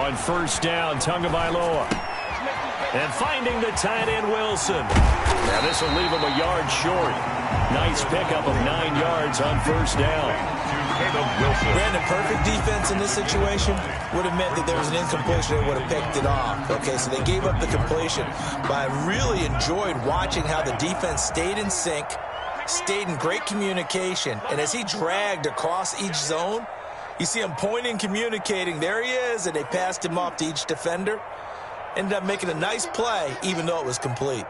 On first down, Tagovailoa. And finding the tight end, Wilson. Now this will leave him a yard short. Nice pickup of 9 yards on first down. Brandon, perfect defense in this situation would have meant that there was an incompletion. They would have picked it off. Okay, so they gave up the completion. But I really enjoyed watching how the defense stayed in sync, stayed in great communication. And as he dragged across each zone, you see him pointing, communicating. There he is, and they passed him off to each defender. Ended up making a nice play, even though it was complete.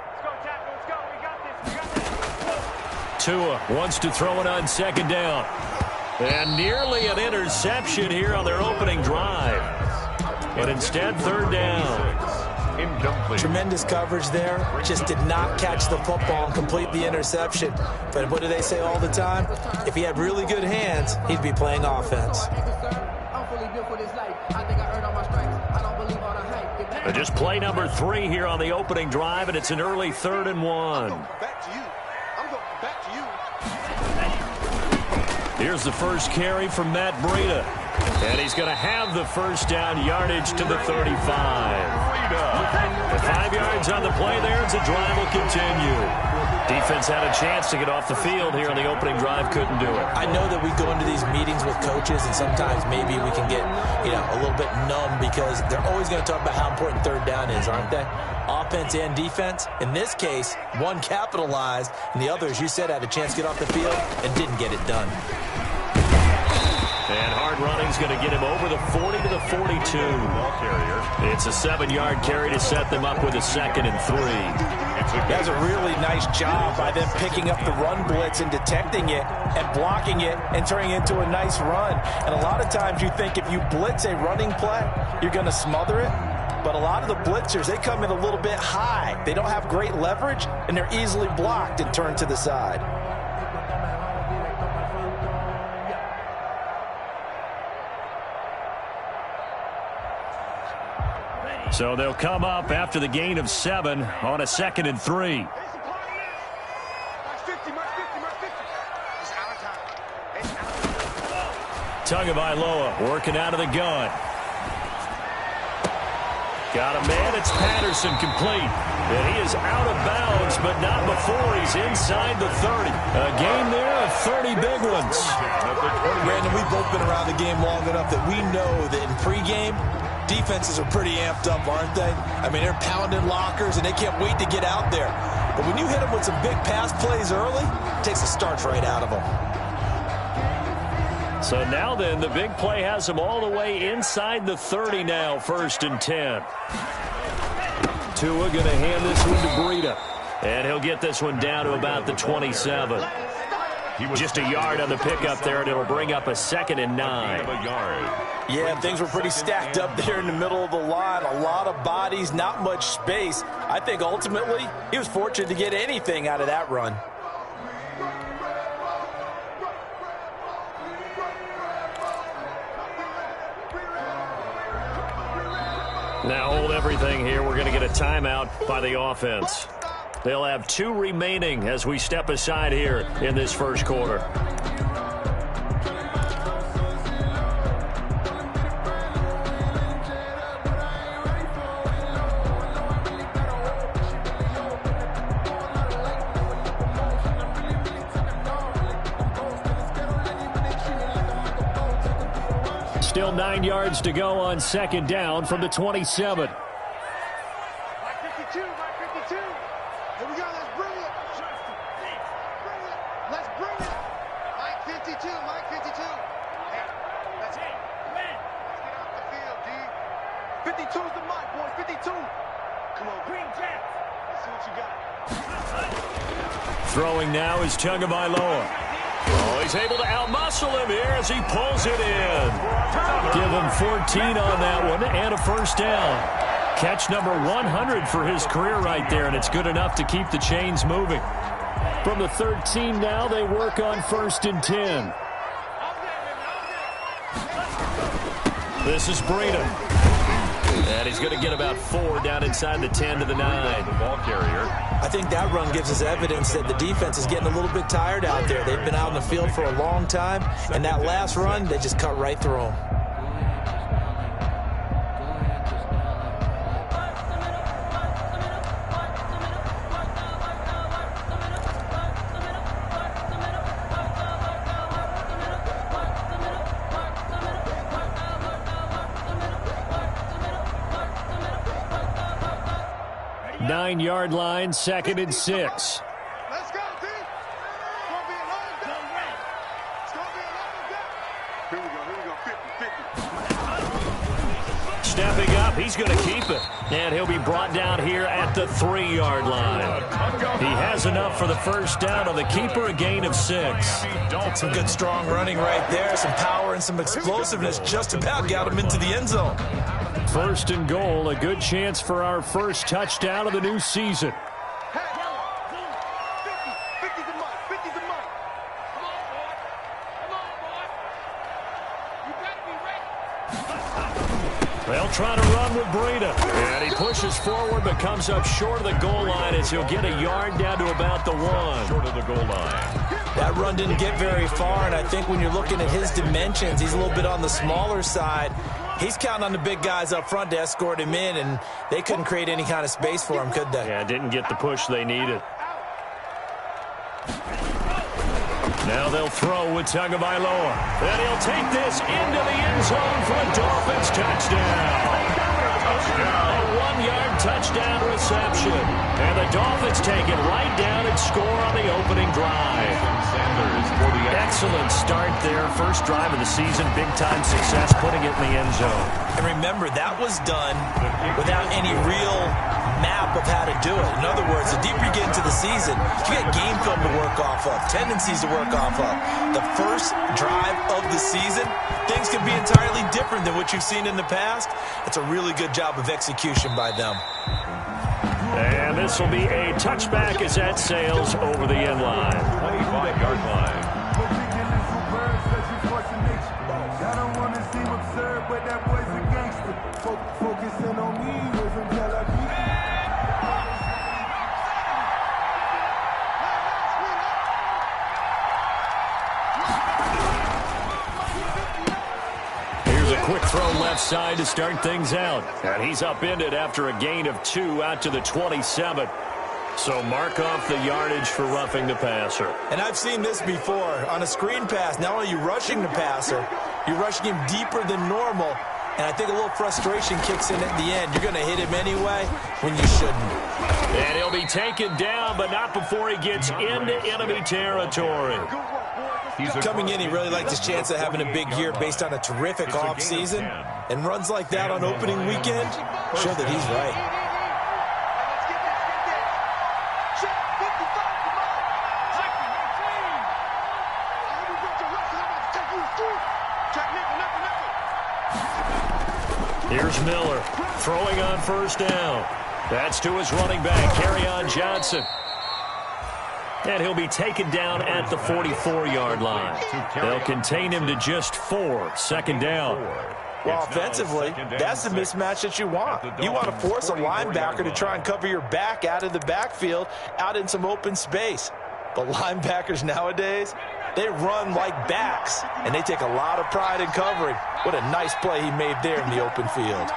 Tua wants to throw it on second down. And nearly an interception here on their opening drive. But instead, third down. Incomplete. Tremendous coverage there. Just did not catch the football and complete the interception. But what do they say all the time? If he had really good hands, he'd be playing offense. Just play number 3 here on the opening drive, and it's an early 3rd and 1. Here's the first carry from Matt Breida. And he's going to have the first down, yardage to the 35. With 5 yards on the play there, as the drive will continue. Defense had a chance to get off the field here on the opening drive, couldn't do it. I know that we go into these meetings with coaches, and sometimes maybe we can get, a little bit numb because they're always going to talk about how important third down is, aren't they? Offense and defense. In this case, one capitalized, and the other, as you said, had a chance to get off the field and didn't get it done. And hard running's going to get him over the 40 to the 42. It's a 7-yard carry to set them up with a 2nd and 3. That was a really nice job by them picking up the run blitz and detecting it and blocking it and turning it into a nice run. And a lot of times you think if you blitz a running play, you're going to smother it. But a lot of the blitzers, they come in a little bit high. They don't have great leverage, and they're easily blocked and turned to the side. So they'll come up after the gain of 7 on a 2nd and 3. Tagovailoa working out of the gun. Got a man. It's Patterson complete. And he is out of bounds, but not before he's inside the 30. A game there of 30 big ones. Brandon, we've both been around the game long enough that we know that in pregame, defenses are pretty amped up, aren't they? I mean, they're pounding lockers, and they can't wait to get out there. But when you hit them with some big pass plays early, it takes the starch right out of them. So now then, the big play has them all the way inside the 30 now, 1st and 10. Tua going to hand this one to Breida. And he'll get this one down to about the 27. Just a yard on the pickup there, and it'll bring up a 2nd and 9. Yeah, things were pretty stacked up there in the middle of the line. A lot of bodies, not much space. I think ultimately he was fortunate to get anything out of that run. Now hold everything here. We're going to get a timeout by the offense. They'll have 2 remaining as we step aside here in this first quarter. Still 9 yards to go on 2nd down from the 27. Throwing now is Tagovailoa. Oh, he's able to outmuscle him here as he pulls it in. Give him 14 on that one and a first down. Catch number 100 for his career right there, and it's good enough to keep the chains moving. From the 13 now, they work on 1st and 10. This is Breida. And he's going to get about 4 down inside the 10 to the 9. The ball carrier. I think that run gives us evidence that the defense is getting a little bit tired out there. They've been out in the field for a long time, and that last run, they just cut right through them. 9-yard line, 2nd and 6. Let's go, team. It's going to be a long day. It's going to be a long day. Here we go. 50. Stepping up, he's going to keep it. And he'll be brought down here at the 3-yard line. He has enough for the first down on the keeper, a gain of 6. Some good strong running right there, some power and some explosiveness just about got him into the end zone. 1st and goal, a good chance for our first touchdown of the new season. Hey, 50's the mark. 50's the mark. Come on, boy. Come on, boy. You better be ready. They'll try to run with Breida. And he pushes forward but comes up short of the goal line as he'll get a yard down to about the 1. Short of the goal line. That run didn't get very far, and I think when you're looking at his dimensions, he's a little bit on the smaller side. He's counting on the big guys up front to escort him in, and they couldn't create any kind of space for him, could they? Yeah, didn't get the push they needed. Now they'll throw with Tagovailoa. And he'll take this into the end zone for a Dolphins touchdown. A 1-yard touchdown reception. And the Dolphins take it right down and score on the opening drive. Excellent start there. First drive of the season. Big-time success putting it in the end zone. And remember, that was done without any real map of how to do it. In other words, the deeper you get into the season, you get game film to work off of, tendencies to work off of. The first drive of the season, things can be entirely different than what you've seen in the past. It's a really good job of execution by them. And this will be a touchback as that sails over the end line. 25-yard line. Quick throw left side to start things out. And he's upended after a gain of 2 out to the 27. So mark off the yardage for roughing the passer. And I've seen this before. On a screen pass, not only are you rushing the passer, you're rushing him deeper than normal. And I think a little frustration kicks in at the end. You're going to hit him anyway when you shouldn't. And he'll be taken down, but not before he gets into enemy territory. Coming in, he really liked his chance of having a big year based on a terrific offseason. And runs like that on opening weekend show that he's right. Here's Miller throwing on first down. That's to his running back, Kerryon Johnson. And he'll be taken down at the 44-yard line. They'll contain him to just 4, 2nd down. Well, offensively, that's the mismatch that you want. You want to force a linebacker to try and cover your back out of the backfield, out in some open space. But linebackers nowadays, they run like backs, and they take a lot of pride in covering. What a nice play he made there in the open field.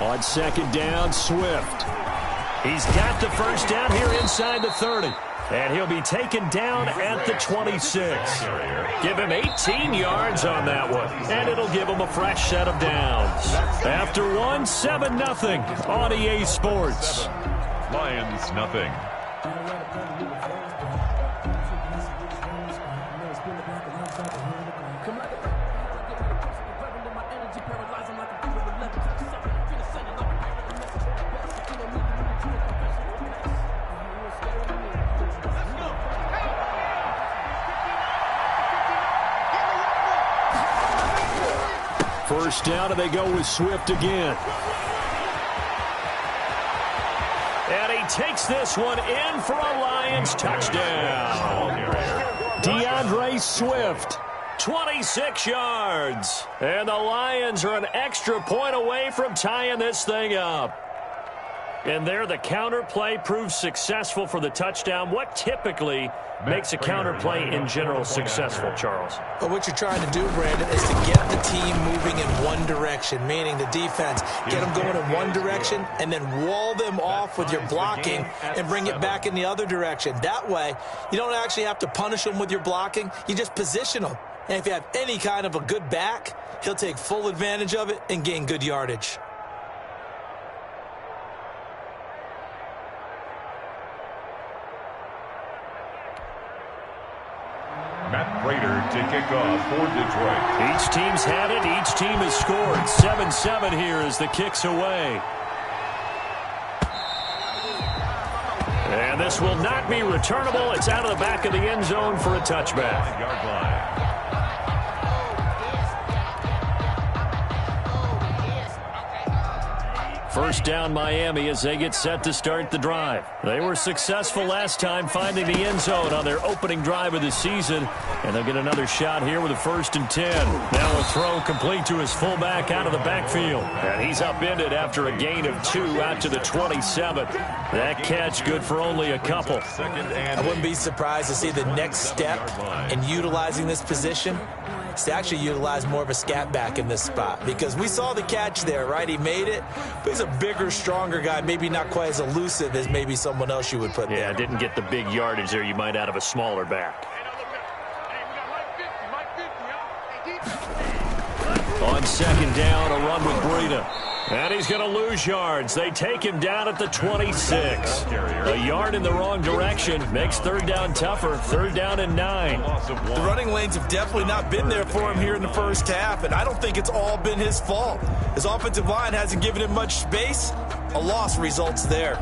On 2nd down, Swift. He's got the first down here inside the 30. And he'll be taken down at the 26. Give him 18 yards on that one. And it'll give him a fresh set of downs. After 1, 7-0 on EA Sports. Lions, nothing. First down, and they go with Swift again. And he takes this one in for a Lions touchdown. DeAndre Swift, 26 yards. And the Lions are an extra point away from tying this thing up. And there, the counter play proves successful for the touchdown. What typically makes a counter play in general successful, Charles? But what you're trying to do, Brandon, is to get the team moving in one direction, meaning the defense. Get them going in one direction and then wall them off with your blocking and bring it back in the other direction. That way, you don't actually have to punish them with your blocking. You just position them. And if you have any kind of a good back, he'll take full advantage of it and gain good yardage. Matt Prater to kick off for Detroit. Each team's had it. Each team has scored. 7-7 here as the kick's away. And this will not be returnable. It's out of the back of the end zone for a touchback. Yard line. First down Miami as they get set to start the drive. They were successful last time finding the end zone on their opening drive of the season. And they'll get another shot here with a 1st and 10. Now a throw complete to his fullback out of the backfield. And he's upended after a gain of 2 out to the 27. That catch good for only a couple. I wouldn't be surprised to see the next step in utilizing this position is to actually utilize more of a scat back in this spot, because we saw the catch there, right? He made it, but he's a bigger, stronger guy, maybe not quite as elusive as maybe someone else you would put there. Yeah, didn't get the big yardage there you might out of a smaller back. On 2nd down, a run with Breida. And he's going to lose yards. They take him down at the 26. A yard in the wrong direction makes 3rd down tougher. 3rd down and 9. The running lanes have definitely not been there for him here in the first half, and I don't think it's all been his fault. His offensive line hasn't given him much space. A loss results there.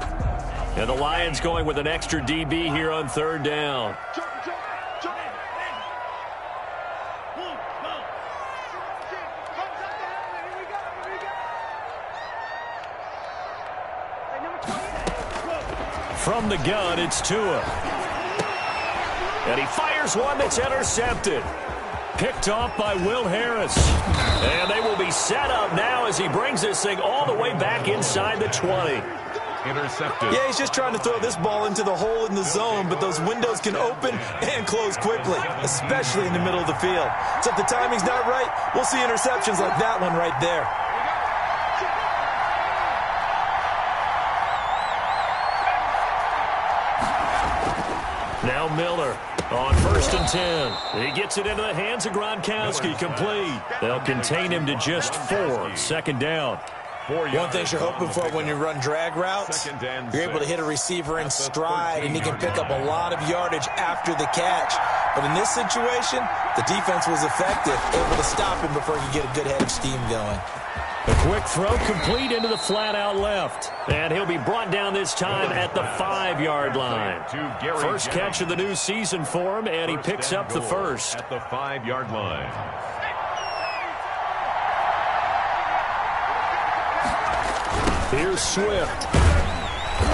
And the Lions going with an extra DB here on 3rd down. From the gun, it's Tua. And he fires one that's intercepted. Picked off by Will Harris. And they will be set up now as he brings this thing all the way back inside the 20. Intercepted. Yeah, he's just trying to throw this ball into the hole in the zone, but those windows can open and close quickly, especially in the middle of the field. So if the timing's not right, we'll see interceptions like that one right there. Now Miller on 1st and 10. He gets it into the hands of Gronkowski, complete. They'll contain him to just 4. 2nd down. One thing you're hoping for when you run drag routes, you're able to hit a receiver in stride, and he can pick up a lot of yardage after the catch. But in this situation, the defense was effective, able to stop him before he could get a good head of steam going. A quick throw complete into the flat out left. And he'll be brought down this time at the 5-yard line. First catch of the new season for him, and he picks up the 1st. At the 5-yard line. Here's Swift.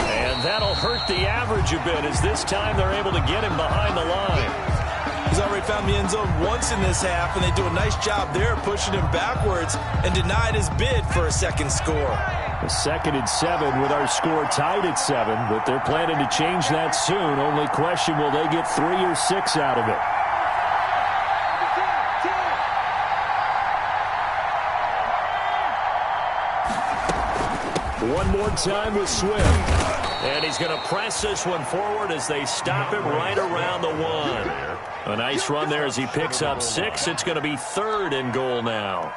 And that'll hurt the average a bit as this time they're able to get him behind the line. He's already found the end zone once in this half, and they do a nice job there pushing him backwards and denied his bid for a 2nd score. A 2nd and 7 with our score tied at 7, but they're planning to change that soon. Only question, will they get 3 or 6 out of it? One more time with Swift. And he's going to press this one forward as they stop him right around the 1. A nice run there as he picks up 6. It's going to be 3rd and goal now.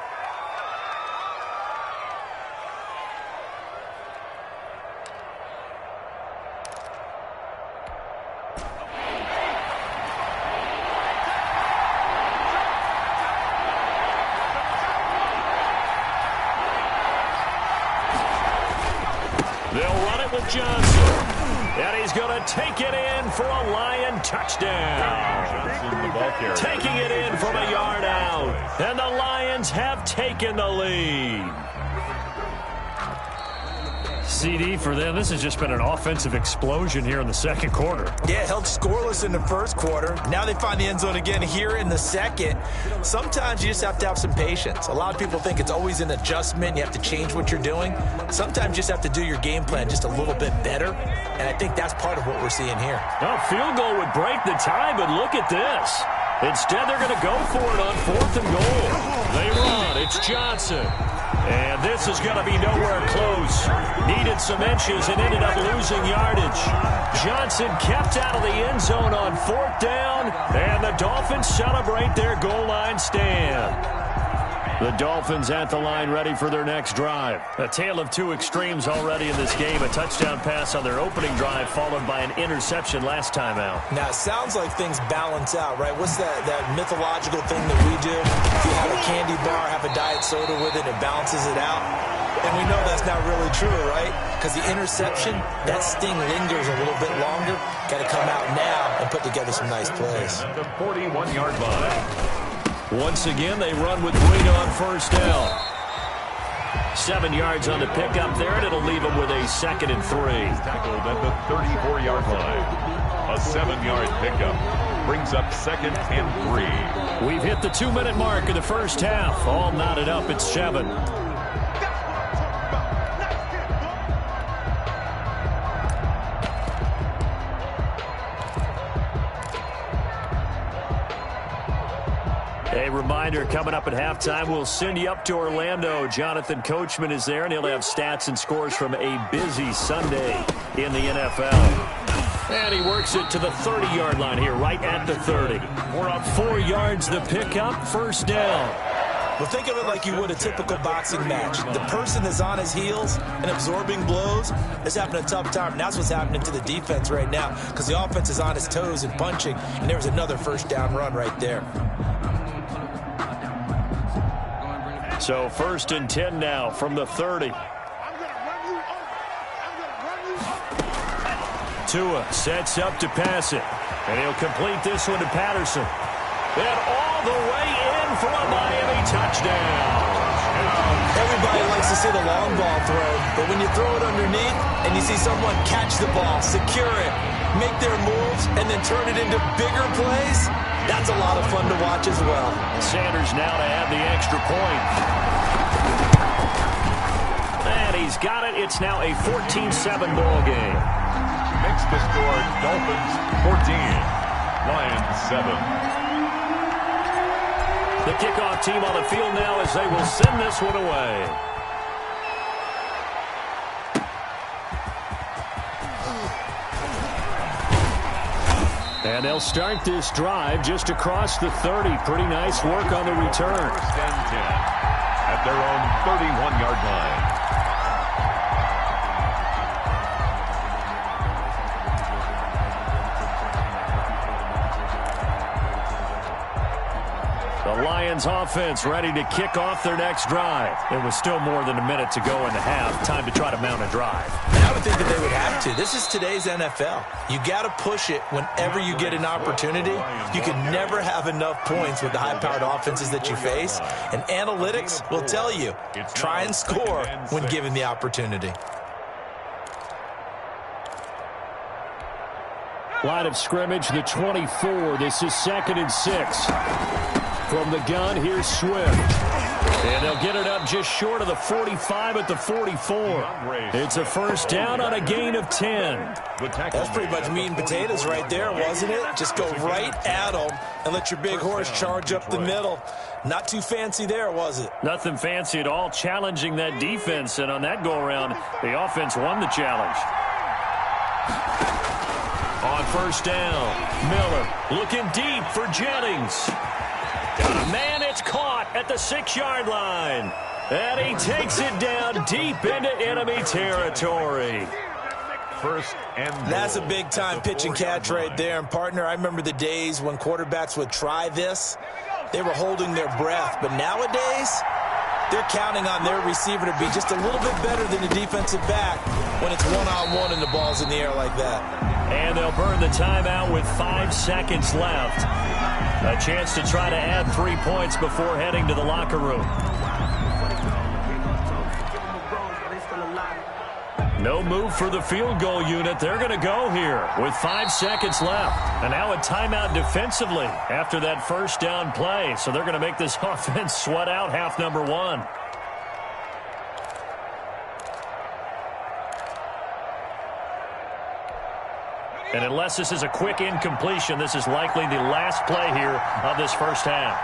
They'll run it with Johnson. And he's going to take it in for a Lion touchdown. Taking it in from a yard out. And the Lions have taken the lead. CD for them. This has just been an offensive explosion here in the 2nd quarter. Yeah, held scoreless in the 1st quarter. Now they find the end zone again here in the 2nd. Sometimes you just have to have some patience. A lot of people think it's always an adjustment. You have to change what you're doing. Sometimes you just have to do your game plan just a little bit better. And I think that's part of what we're seeing here. A field goal would break the tie, but look at this. Instead, they're going to go for it on 4th and goal. They run. It's Johnson. And this is going to be nowhere close. Needed some inches and ended up losing yardage. Johnson kept out of the end zone on 4th down, and the Dolphins celebrate their goal line stand. The Dolphins at the line ready for their next drive. A tale of two extremes already in this game. A touchdown pass on their opening drive followed by an interception last time out. Now, it sounds like things balance out, right? What's that mythological thing that we do? If you have a candy bar, have a diet soda with it, it balances it out. And we know that's not really true, right? Because the interception, that sting lingers a little bit longer. Got to come out now and put together some nice plays. The 41-yard line. Once again, they run with Green on 1st down. 7 yards on the pickup there, and it'll leave them with a 2nd and 3. Tackled at the 34-yard line. A 7-yard pickup brings up 2nd and 3. We've hit the 2-minute mark of the first half. All knotted up at 7. A reminder, coming up at halftime, we'll send you up to Orlando. Jonathan Coachman is there, and he'll have stats and scores from a busy Sunday in the NFL. And he works it to the 30-yard line here, right at the 30. We're up 4 yards the pickup, 1st down. Well, think of it like you would a typical boxing match. The person that's on his heels and absorbing blows is having a tough time. And that's what's happening to the defense right now because the offense is on his toes and punching, and there was another 1st down run right there. So 1st and 10 now from the 30. Tua sets up to pass it. And he'll complete this one to Patterson. And all the way in for a Miami touchdown. Everybody likes to see the long ball throw, but when you throw it underneath and you see someone catch the ball, secure it, make their moves, and then turn it into bigger plays, that's a lot of fun to watch as well. Sanders now to add the extra point. And he's got it. It's now a 14-7 ball game. Makes the score Dolphins 14, Lions 7. The kickoff team on the field now as they will send this one away. And they'll start this drive just across the 30. Pretty nice work on the return. 1st and 10 at their own 31-yard line. The Lions offense ready to kick off their next drive. There was still more than a minute to go in the half. Time to try to mount a drive. And I would think that they would have to. This is today's NFL. You got to push it whenever you get an opportunity. You can never have enough points with the high-powered offenses that you face. And analytics will tell you, try and score when given the opportunity. Line of scrimmage, the 24. This is 2nd and 6. From the gun, here's Swift. And they'll get it up just short of the 45 at the 44. It's a 1st down on a gain of 10. That's pretty much meat and potatoes right there, wasn't it? Just go right at them and let your big horse charge up the middle. Not too fancy there, was it? Nothing fancy at all, challenging that defense. And on that go-around, the offense won the challenge. On 1st down, Miller looking deep for Jennings. Got a man, it's caught at the 6-yard line. And he takes it down deep into enemy territory. 1st and goal. That's a big-time pitch and catch right there. And, partner, I remember the days when quarterbacks would try this. They were holding their breath. But nowadays, they're counting on their receiver to be just a little bit better than the defensive back when it's one-on-one and the ball's in the air like that. And they'll burn the timeout with 5 seconds left. A chance to try to add 3 points before heading to the locker room. No move for the field goal unit. They're going to go here with 5 seconds left. And now a timeout defensively after that 1st down play. So they're going to make this offense sweat out half number 1. And unless this is a quick incompletion, this is likely the last play here of this 1st half.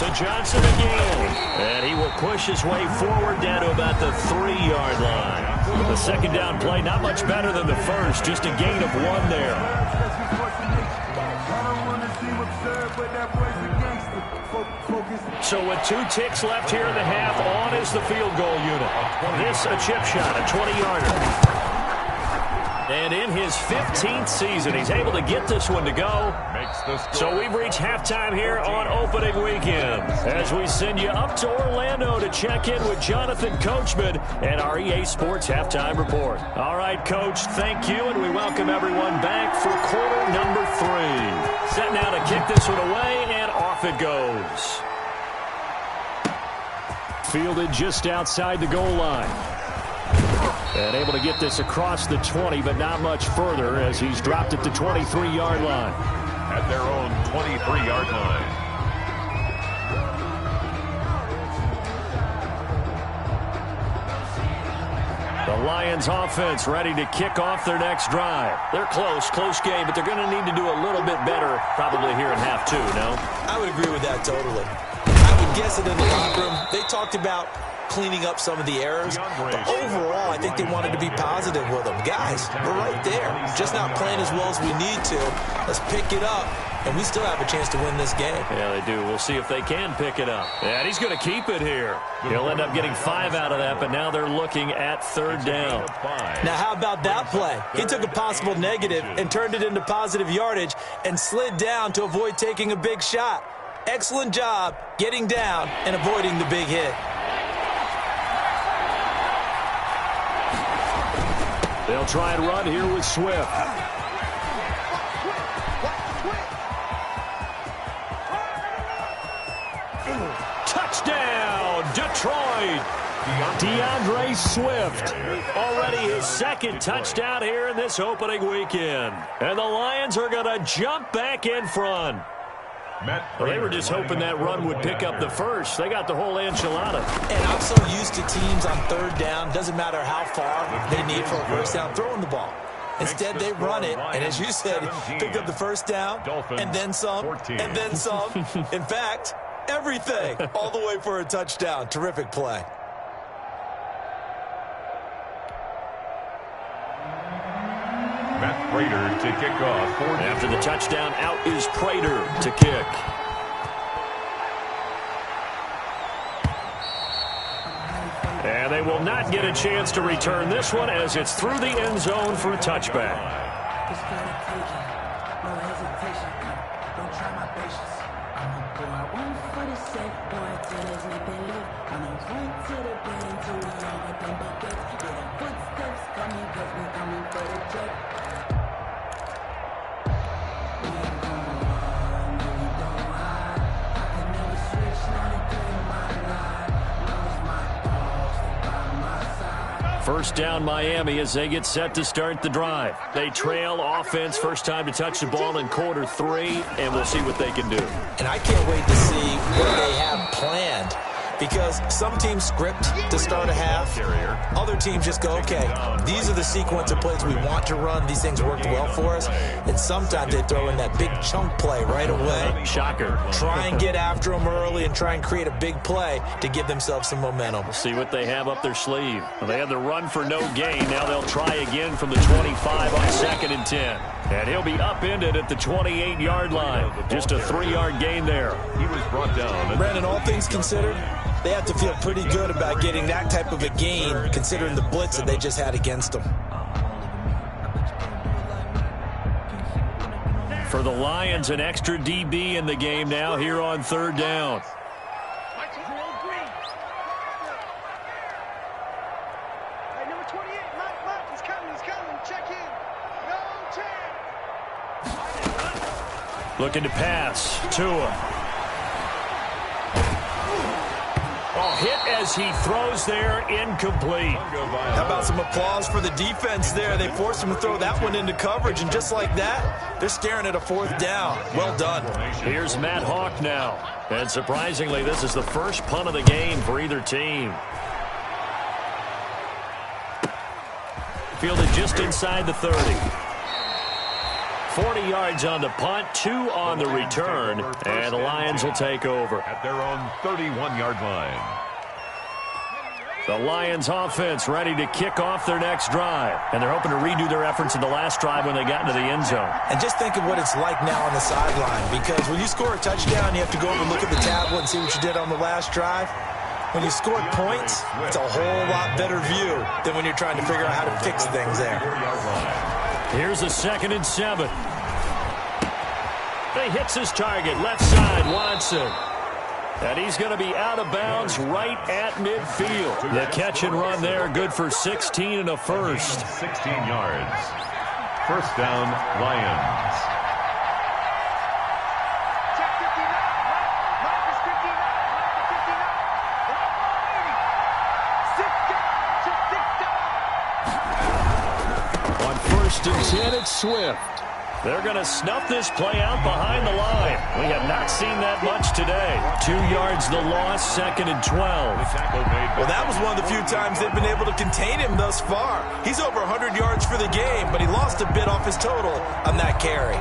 To Johnson again. And he will push his way forward down to about the 3-yard line. The second down play, not much better than the first. Just a gain of 1 there. So with 2 ticks left here in the half, on is the field goal unit. This a chip shot, a 20-yarder. And in his 15th season, he's able to get this one to go. So we've reached halftime here on opening weekend as we send you up to Orlando to check in with Jonathan Coachman and our EA Sports Halftime Report. All right, Coach, thank you, and we welcome everyone back for quarter number 3. Set now to kick this one away, and off it goes. Fielded just outside the goal line. And able to get this across the 20, but not much further as he's dropped at the 23-yard line. At their own 23-yard line. The Lions offense ready to kick off their next drive. They're close game, but they're going to need to do a little bit better probably here in half 2, no? I would agree with that totally. I would guess it in the locker room. They talked about cleaning up some of the errors, but overall, I think they wanted to be positive with them. Guys, we're right there. Just not playing as well as we need to. Let's pick it up, and we still have a chance to win this game. Yeah, they do. We'll see if they can pick it up. And he's going to keep it here. He'll end up getting 5 out of that, but now they're looking at 3rd down. Now, how about that play? He took a possible negative and turned it into positive yardage and slid down to avoid taking a big shot. Excellent job getting down and avoiding the big hit. They'll try and run here with Swift. Touchdown, Detroit. DeAndre Swift. Already his 2nd touchdown here in this opening weekend. And the Lions are going to jump back in front. Well, they were just hoping that run would pick up the first. They got the whole enchilada. And I'm so used to teams on 3rd down, doesn't matter how far they need for a first down, throwing the ball. Instead, they run it, and as you said, pick up the first down, and then some, and then some. In fact, everything, all the way for a touchdown. Terrific play. Matt Prater to kick off. After the touchdown, out is Prater to kick. And they will not get a chance to return this one as it's through the end zone for a touchback. First down Miami as they get set to start the drive. They trail offense, first time to touch the ball in quarter 3, and we'll see what they can do. And I can't wait to see what they have planned, because some teams script to start a half. Other teams just go, okay, these are the sequence of plays we want to run. These things worked well for us. And sometimes they throw in that big chunk play right away. Shocker. Try and get after them early and try and create a big play to give themselves some momentum. We'll see what they have up their sleeve. Well, they had the run for no gain. Now they'll try again from the 25 on 2nd and 10. And he'll be upended at the 28-yard line. Just a 3-yard gain there. He was brought down. Brandon, all things considered, they have to feel pretty good about getting that type of a gain, considering the blitz that they just had against them. For the Lions, an extra DB in the game now here on 3rd down. Hey, number 28, Mike, he's coming, check in. No chance. Looking to pass. Tua. Oh, hit as he throws there, incomplete. How about some applause for the defense there? They forced him to throw that one into coverage, and just like that, they're staring at a 4th down. Well done. Here's Matt Hawk now. And surprisingly, this is the first punt of the game for either team. Fielded just inside the 30. 40 yards on the punt, 2 on the return, and the Lions will take over. At their own 31-yard line. The Lions offense ready to kick off their next drive. And they're hoping to redo their efforts in the last drive when they got into the end zone. And just think of what it's like now on the sideline, because when you score a touchdown, you have to go over and look at the tablet and see what you did on the last drive. When you score points, it's a whole lot better view than when you're trying to figure out how to fix things there. Here's a 2nd and 7. He hits his target, left side, Watson. And he's going to be out of bounds right at midfield. The catch and run there, good for 16 and a first. 16 yards. First down, Lions. Check 59. Marcus 59. Marcus 59. 6 down. 6 down. On 1st and 10, it's Swift. They're going to snuff this play out behind the line. We have not seen that much today. 2 yards the loss, 2nd and 12. Well, that was one of the few times they've been able to contain him thus far. He's over 100 yards for the game, but he lost a bit off his total on that carry.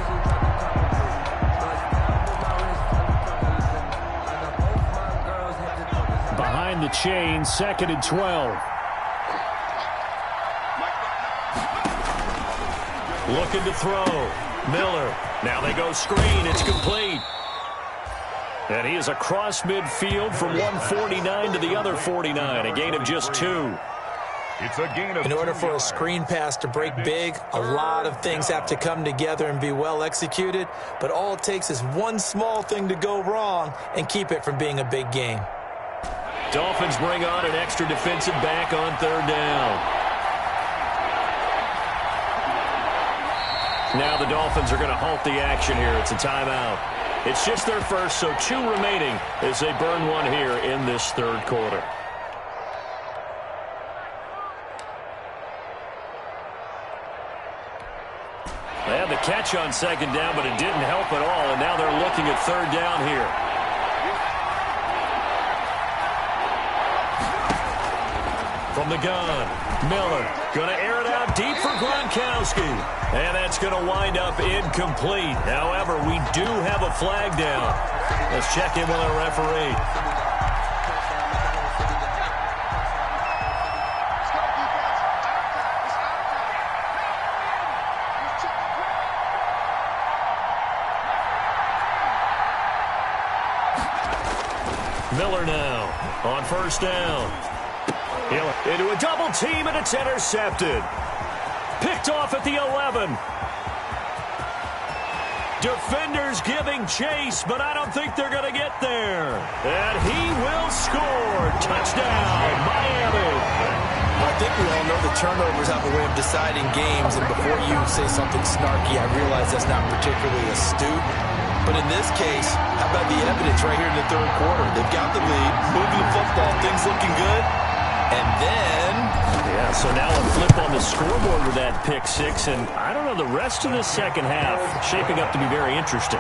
Behind the chain, 2nd and 12. Looking to throw. Miller. Now they go screen. It's complete. And he is across midfield from 149 to the other 49. A gain of just 2. It's a gain of 2 In order for a yards. screen pass to break big, a lot of things have to come together and be well executed. But all it takes is one small thing to go wrong and keep it from being a big game. Dolphins bring on an extra defensive back on 3rd down. Now the Dolphins are going to halt the action here. It's a timeout. It's just their first, so 2 remaining as they burn one here in this 3rd quarter. They had the catch on 2nd down, but it didn't help at all, and now they're looking at 3rd down here. From the gun, Miller going to air it out deep for Gronkowski. And that's going to wind up incomplete. However, we do have a flag down. Let's check in with our referee. Miller now on 1st down. Into a double team, and it's intercepted. Picked off at the 11. Defenders giving chase, but I don't think they're going to get there. And he will score. Touchdown, Miami. I think we all know the turnovers have a way of deciding games, and before you say something snarky, I realize that's not particularly astute. But in this case, how about the evidence right here in the 3rd quarter? They've got the lead, moving the football, things looking good. And then... Yeah, so now a flip on the scoreboard with that pick 6. And I don't know, the rest of the 2nd half shaping up to be very interesting.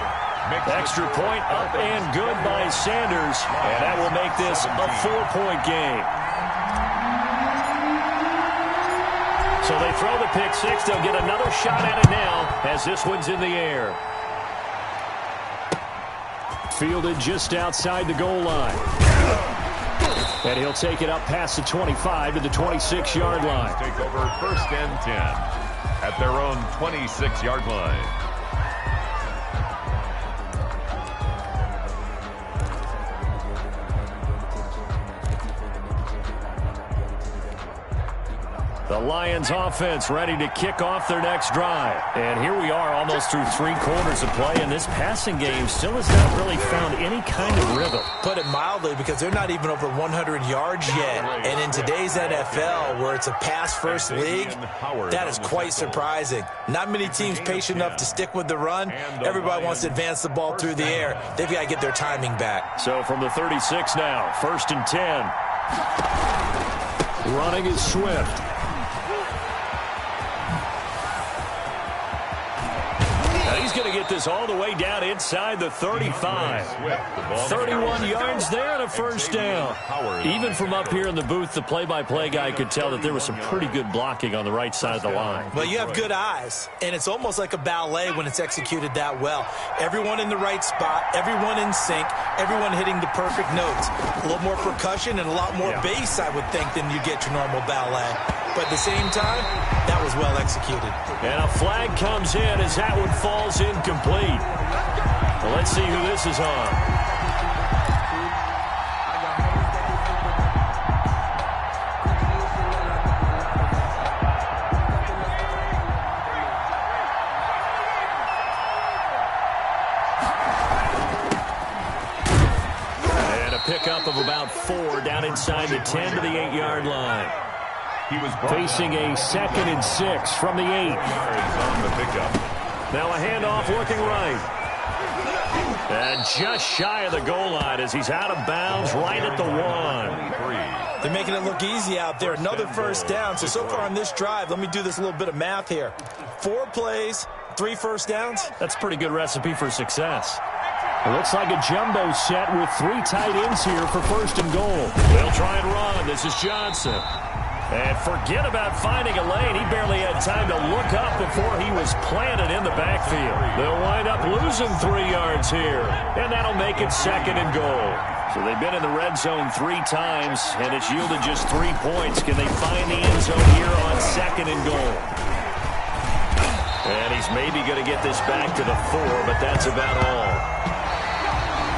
Extra point up and good by Sanders. And that will make this a 4-point game. So they throw the pick 6. They'll get another shot at it now as this one's in the air. Fielded just outside the goal line. And he'll take it up past the 25 to the 26-yard line. Take over 1st and 10 at their own 26-yard line. The Lions offense ready to kick off their next drive. And here we are almost through 3 quarters of play, and this passing game still has not really found any kind of rhythm. Put it mildly, because they're not even over 100 yards yet. And in today's NFL, where it's a pass-first league, that is quite surprising. Not many teams patient enough to stick with the run. Everybody wants to advance the ball through the air. They've got to get their timing back. So from the 36 now, 1st and 10. Running is Swift. And he's going to get this all the way down inside the 35. 31 yards there and a first down. Even from up here in the booth, the play-by-play guy could tell that there was some pretty good blocking on the right side of the line. Well, you have good eyes, and it's almost like a ballet when it's executed that well. Everyone in the right spot, everyone in sync, everyone hitting the perfect notes. A little more percussion and a lot more bass, I would think, than you get your normal ballet. But at the same time, that was well executed. And a flag comes in as that one falls incomplete. Well, let's see who this is on. And a pickup of about 4 down inside the 10 to the 8-yard line. He was facing a 2nd and 6 from the 8. On the pickup. Now a handoff looking right. And just shy of the goal line as he's out of bounds right at the 1. They're making it look easy out there. Another first down. So far on this drive, let me do this little bit of math here. 4 plays, 3 first downs. That's a pretty good recipe for success. It looks like a jumbo set with 3 tight ends here for 1st and goal. They'll try and run. This is Johnson. And forget about finding a lane. He barely had time to look up before he was planted in the backfield. They'll wind up losing 3 yards here. And that'll make it 2nd and goal. So they've been in the red zone 3 times, and it's yielded just 3 points. Can they find the end zone here on 2nd and goal? And he's maybe going to get this back to the 4, but that's about all.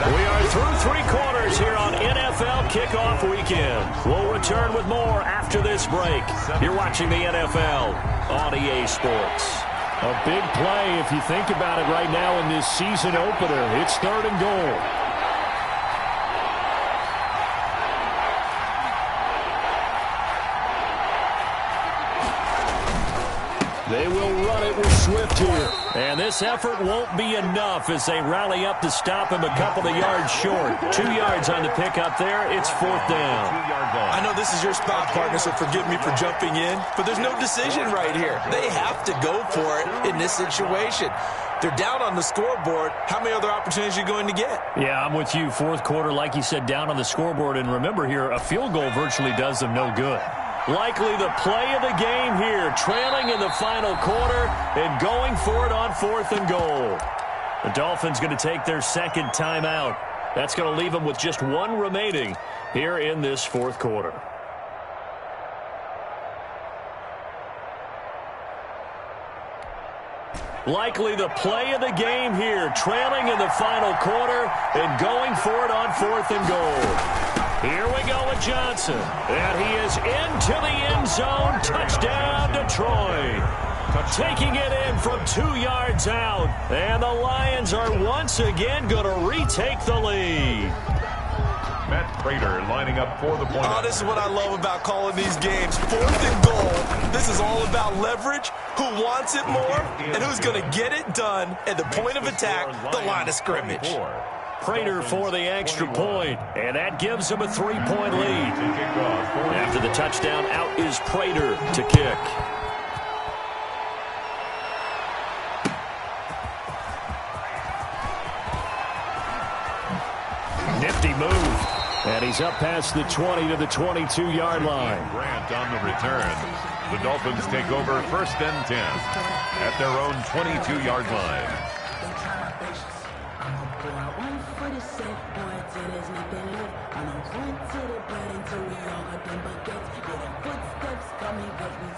We are through 3 quarters here on NFL Kickoff Weekend. We'll return with more after this break. You're watching the NFL on EA Sports. A big play if you think about it right now in this season opener. It's 3rd and goal. They will run it with Swift here. And this effort won't be enough as they rally up to stop him a couple of yards short. 2 yards on the pickup there. It's 4th down. I know this is your spot, partner, so forgive me for jumping in. But there's no decision right here. They have to go for it in this situation. They're down on the scoreboard. How many other opportunities are you going to get? Yeah, I'm with you. 4th quarter, like you said, down on the scoreboard. And remember here, a field goal virtually does them no good. Likely the play of the game here, trailing in the final quarter and going for it on 4th and goal. The Dolphins going to take their 2nd timeout. That's going to leave them with just 1 remaining here in this 4th quarter. Likely the play of the game here, trailing in the final quarter and going for it on 4th and goal. Here we go with Johnson. And he is into the end zone. Touchdown, Detroit. Taking it in from 2 yards out. And the Lions are once again going to retake the lead. Matt Prater lining up for the point. Oh, this is what I love about calling these games. 4th and goal. This is all about leverage, who wants it more, and who's going to get it done at the point of attack, the line of scrimmage. Prater for the extra point, and that gives him a 3-point lead. After the touchdown, out is Prater to kick. Nifty move. And he's up past the 20 to the 22-yard line. Grant on the return. The Dolphins take over 1st and 10 at their own 22-yard line.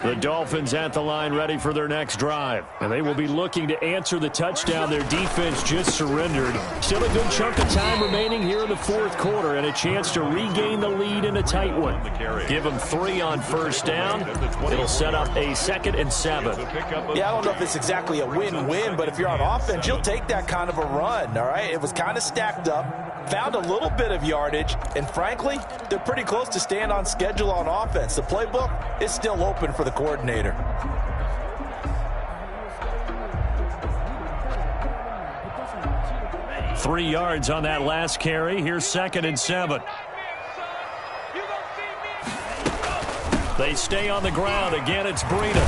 The Dolphins at the line ready for their next drive. And they will be looking to answer the touchdown their defense just surrendered. Still a good chunk of time remaining here in the 4th quarter and a chance to regain the lead in a tight one. Give them 3 on 1st down. It'll set up a 2nd and 7. Yeah, I don't know if it's exactly a win-win, but if you're on offense, you'll take that kind of a run, all right? It was kind of stacked up, found a little bit of yardage, and frankly, they're pretty close to staying on schedule on offense. The playbook is still open for the coordinator. Three yards on that last carry. Here's 2nd and 7. They stay on the ground. Again, it's Breida.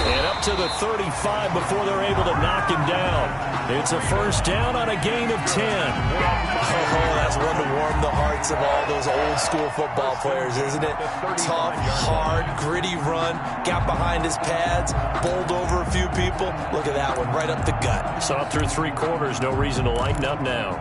And up to the 35 before they're able to knock him down. It's a first down on a gain of 10. Oh, that's one to warm the hearts of all those old school football players, isn't it? Tough, hard, gritty run, got behind his pads, bowled over a few people. Look at that one, right up the gut. Saw through 3 quarters, no reason to lighten up now.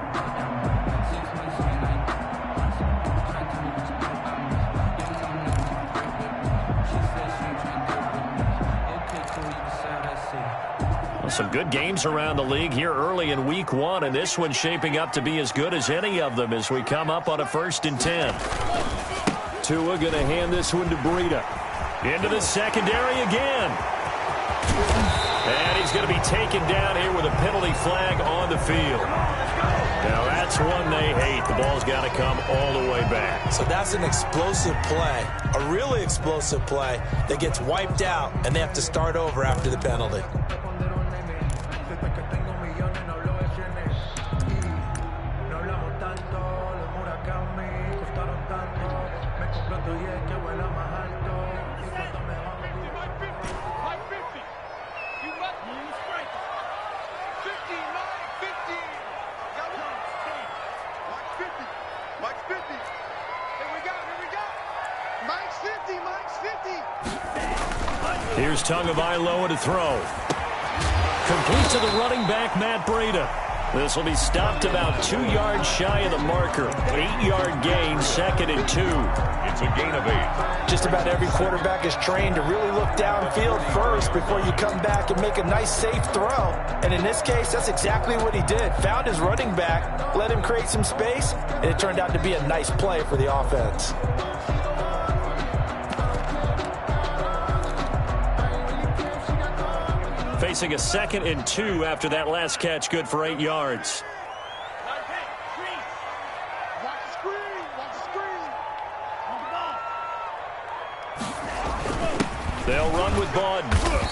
Some good games around the league here early in week 1, and this one's shaping up to be as good as any of them as we come up on a 1st and 10. Tua going to hand this one to Breida. Into the secondary again. And he's going to be taken down here with a penalty flag on the field. Now that's one they hate. The ball's got to come all the way back. So that's an explosive play, a really explosive play that gets wiped out, and they have to start over after the penalty. Here's Tagovailoa to throw. Complete to the running back, Matt Breida. This will be stopped about 2 yards shy of the marker. 8-yard gain, 2nd and 2. It's a gain of 8. Just about every quarterback is trained to really look downfield first before you come back and make a nice, safe throw. And in this case, that's exactly what he did. Found his running back, let him create some space, and it turned out to be a nice play for the offense. Facing a 2nd and 2 after that last catch, good for 8 yards. They'll run with Bud,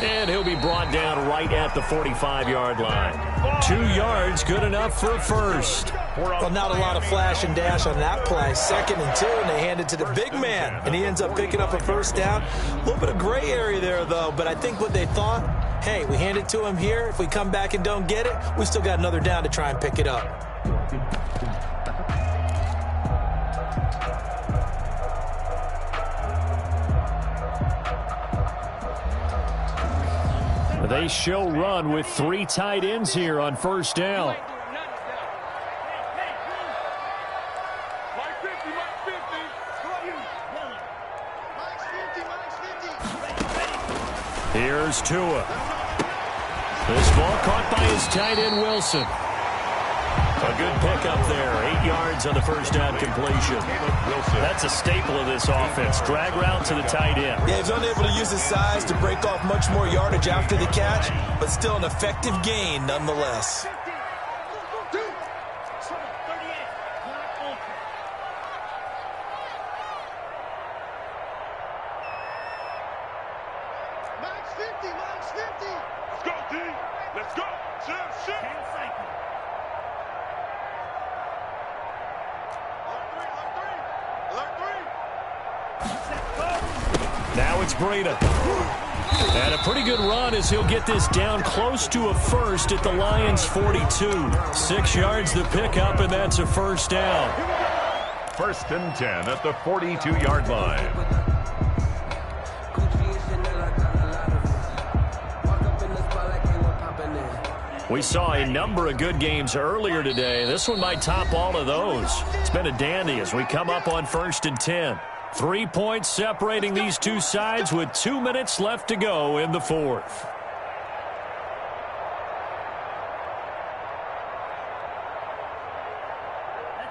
and he'll be brought down right at the 45-yard line. 2 yards, good enough for a first. Well, not a lot of flash and dash on that play. 2nd and 2, and they hand it to the big man, and he ends up picking up a first down. A little bit of gray area there, though, but I think what they thought, hey, we hand it to him here. If we come back and don't get it, we still got another down to try and pick it up. They show run with 3 tight ends here on first down. Here's Tua. This ball caught by his tight end, Wilson. A good pickup there. 8 yards on the first down completion. That's a staple of this offense. Drag route to the tight end. Yeah, he's unable to use his size to break off much more yardage after the catch, but still an effective gain nonetheless. Now it's Breida. And a pretty good run as he'll get this down close to a first at the Lions' 42. 6 yards the pickup, and that's a first down. 1st and 10 at the 42-yard line. We saw a number of good games earlier today. This one might top all of those. It's been a dandy as we come up on 1st and 10. 3 points separating these two sides with 2 minutes left to go in the 4th.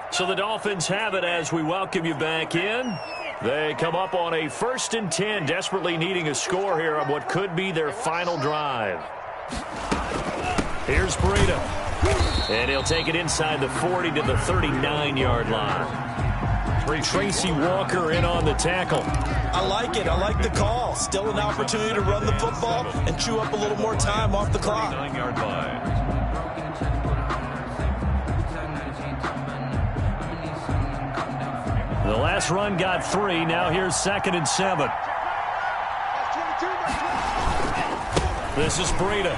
So the Dolphins have it as we welcome you back in. They come up on a 1st and 10, desperately needing a score here on what could be their final drive. Here's Breida. And he'll take it inside the 40 to the 39-yard line. Tracy Walker in on the tackle. I like it. I like the call. Still an opportunity to run the football and chew up a little more time off the clock. 9-yard line. The last run got 3. Now here's 2nd and 7. This is Breida.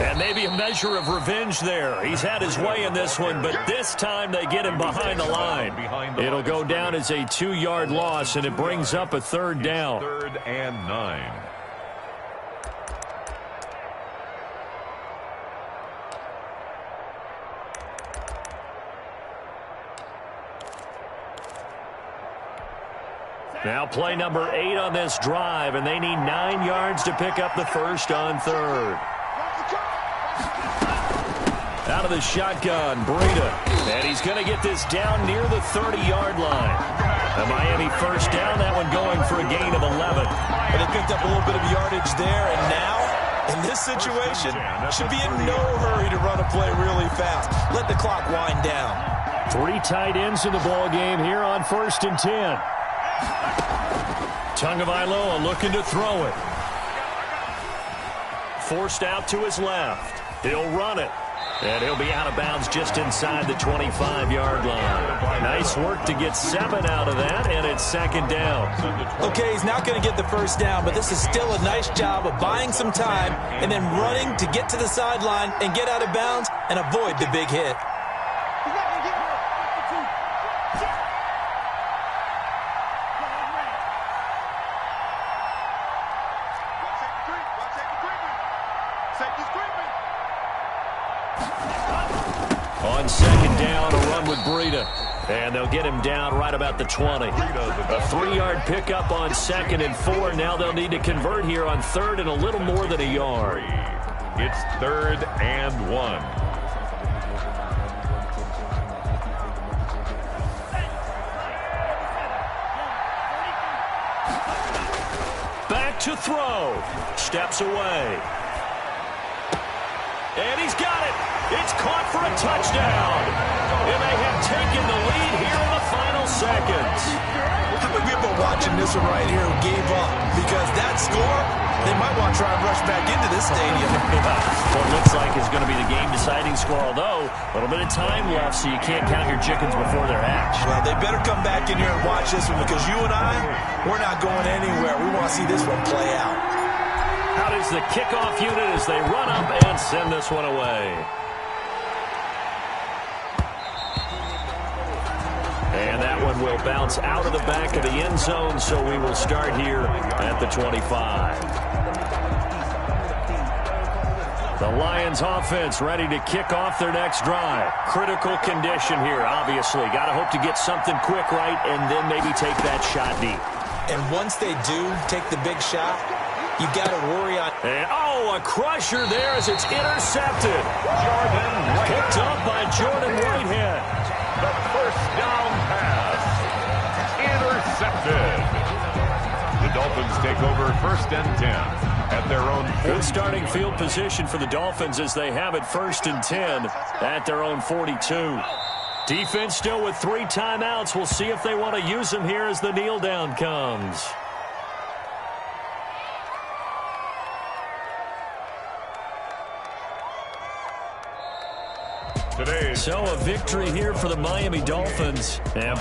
And maybe a measure of revenge there. He's had his way in this one, but this time they get him behind the line. It'll go down as a 2-yard loss, and it brings up a third down. 3rd and 9. Now play number 8 on this drive, and they need 9 yards to pick up the first on 3rd. Out of the shotgun, Breida. And he's going to get this down near the 30-yard line. The Miami first down, that one going for a gain of 11. And they picked up a little bit of yardage there, and now, in this situation, should be in no hurry to run a play really fast. Let the clock wind down. 3 tight ends in the ball game here on 1st and 10. Tagovailoa looking to throw it. Forced out to his left. He'll run it. And he'll be out of bounds just inside the 25-yard line. Nice work to get 7 out of that, and it's 2nd down. Okay, he's not going to get the first down, but this is still a nice job of buying some time and then running to get to the sideline and get out of bounds and avoid the big hit. On 2nd down, a run with Breida. And they'll get him down right about the 20. A 3-yard pickup on 2nd and 4. Now they'll need to convert here on 3rd and a little more than a yard. It's 3rd and 1. Back to throw. Steps away. And he's got it. It's caught for a touchdown. And they have taken the lead here in the final seconds. How many people watching this one right here who gave up? Because that score, they might want to try and rush back into this stadium. What looks like is going to be the game-deciding score, although a little bit of time left, so you can't count your chickens before they're hatched. Well, they better come back in here and watch this one, because you and I, we're not going anywhere. We want to see this one play out. Out is the kickoff unit as they run up and send this one away. And that one will bounce out of the back of the end zone, so we will start here at the 25. The Lions offense ready to kick off their next drive. Critical condition here, obviously. Got to hope to get something quick right and then maybe take that shot deep. And once they do take the big shot, you've got to worry on... And, a crusher there as it's intercepted. Picked up by Jordan Whitehead. The first down pass. Intercepted. The Dolphins take over 1st and 10 at their own 40. Good starting field position for the Dolphins as they have it 1st and 10 at their own 42. Defense still with 3 timeouts. We'll see if they want to use them here as the kneel down comes. So a victory here for the Miami Dolphins. And